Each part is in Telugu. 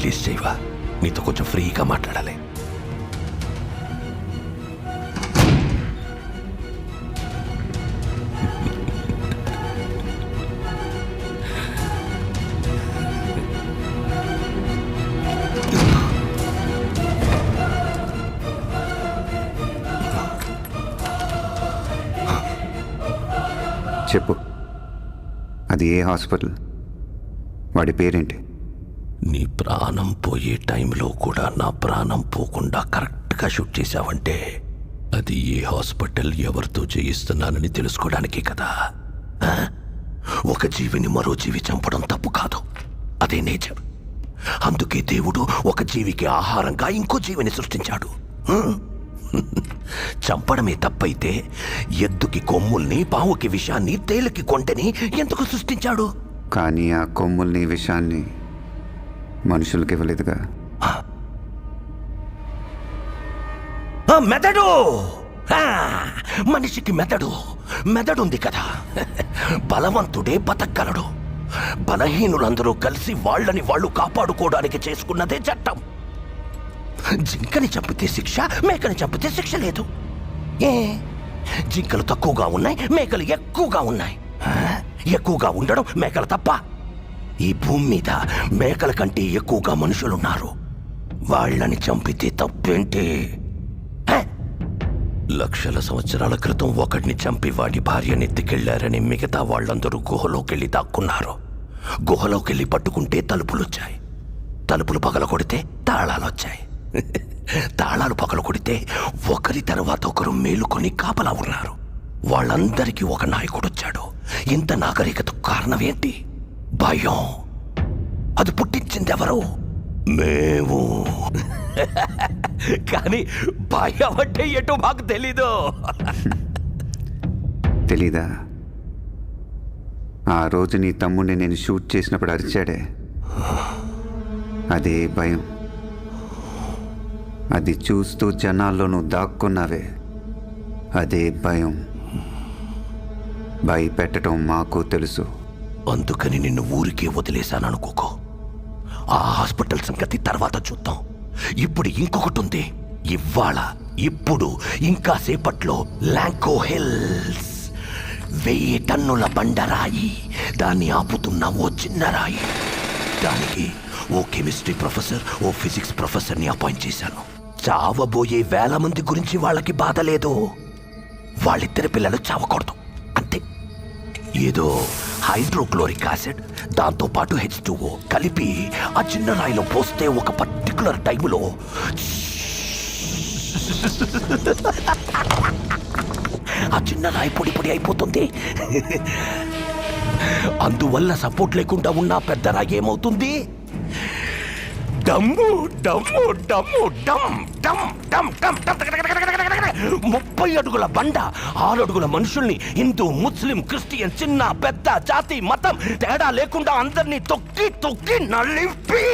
రిలీజ్ చేయవా? నీతో కొంచెం ఫ్రీగా మాట్లాడాలి. చెప్పు, అది ఏ హాస్పిటల్? వాడి పేరేంటి? నీ ప్రాణం పోయే టైంలో కూడా నా ప్రాణం పోకుండా కరెక్ట్గా షూట్ చేశావంటే అది ఏ హాస్పిటల్, ఎవరితో చేయిస్తున్నానని తెలుసుకోవడానికే కదా. ఒక జీవిని మరో జీవి చంపడం తప్పు కాదు, అదే నేచర్. అందుకే దేవుడు ఒక జీవికి ఆహారంగా ఇంకో జీవిని సృష్టించాడు. చంపడమే తప్పైతే ఎద్దుకి కొమ్ముల్ని, పావుకి విషాన్ని, తేలికి కొంటెని ఎందుకు సృష్టించాడు? కానీ ఆ కొమ్ముల్ని, విషాన్ని మనుషులకి ఇవ్వలేదుగా. మెదడు, మనిషికి మెదడుంది కదా. బలవంతుడే బతకగలడు. బలహీనులందరూ కలిసి వాళ్ళని వాళ్ళు కాపాడుకోవడానికి చేసుకున్నదే చట్టం. జింకని చంపితే శిక్ష, మేకని చంపితే శిక్ష లేదు. ఏ జింకలు తక్కువగా ఉన్నాయి, మేకలు ఎక్కువగా ఉన్నాయి. ఎక్కువగా ఉండడం మేకల తప్ప? ఈ భూమి మీద మేకల కంటే ఎక్కువగా మనుషులున్నారు. వాళ్ళని చంపితే తప్పేంటి? లక్షల సంవత్సరాల క్రితం ఒకడిని చంపి వాడి భార్యని ఎత్తుకెళ్లారని మిగతా వాళ్ళందరూ గుహలోకెళ్ళి దాక్కున్నారు. గుహలోకెళ్ళి పట్టుకుంటే తలుపులొచ్చాయి. తలుపులు పగల కొడితే తాళాలొచ్చాయి. తాళాలు పగల కొడితే ఒకరి తర్వాత ఒకరు మేలుకొని కాపలా ఉన్నారు. వాళ్ళందరికీ ఒక నాయకుడు వచ్చాడు. ఇంత నాగరికతకు కారణం ఏంటి? భయం. అది పుట్టించింది ఎవరు? మేము. కానీ భయం అంటే ఎటో మాకు తెలీదు. తెలీదా? ఆ రోజు నీ తమ్ముడిని నేను షూట్ చేసినప్పుడు అరిచాడే, అదే భయం. అది చూస్తూ జనాల్లో నువ్వు దాక్కున్నావే, అదే భయం. భయపెట్టడం మాకు తెలుసు. అందుకని నిన్ను ఊరికే వదిలేశాననుకోకో. ఆ హాస్పిటల్ సంగతి తర్వాత చూద్దాం. ఇప్పుడు ఇంకొకటి ఉంది. ఇప్పుడు ఇంకా సేపట్లో ల్యాంకో హిల్స్ 1000 టన్నుల బండరాయి, దాన్ని ఆపుతున్న ఓ చిన్న రాయి. దానికి ఓ కెమిస్ట్రీ ప్రొఫెసర్, ఓ ఫిజిక్స్ ప్రొఫెసర్ని అపాయింట్ చేశాను. చావబోయే 1000 మంది గురించి వాళ్ళకి బాధ లేదు. వాళ్ళిద్దరి పిల్లలు చావకూడదు అంతే. ఏదో హైడ్రోక్లోరిక్ యాసిడ్, దాంతో పాటు H2O కలిపి ఆ చిన్న రాయిలో పోస్తే ఒక పర్టికులర్ టైములో ఆ చిన్న రాయి పొడి పొడి అయిపోతుంది. అందువల్ల సపోర్ట్ లేకుండా ఉన్న పెద్ద రాయి ఏమవుతుంది? డమ్ము డమ్ము డమ్ము డమ్ డమ్ డమ్ డమ్ 30 అడుగుల బండ, 6 అడుగుల మనుషుల్ని, హిందూ, ముస్లిం, క్రిస్టియన్, చిన్న పెద్ద, జాతి, మతం తేడా లేకుండా అందరినీ తొక్కి తొక్కి నలిపి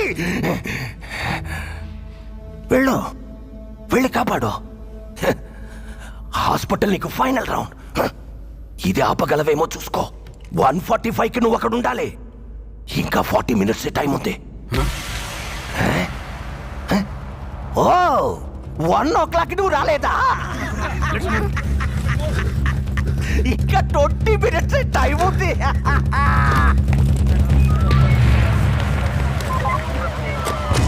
వెళ్ళి కాపాడు. హాస్పిటల్ నీకు ఫైనల్ రౌండ్. ఇది ఆపగలవేమో చూసుకో. 1:45కి నువ్వు అక్కడ ఉండాలి. ఇంకా 40 మినిట్స్ టైం ఉంది. ఓ 1 o'clock నువ్వు రాలేదా? ఇంకా 20 మినిట్స్ టైం ఉంది.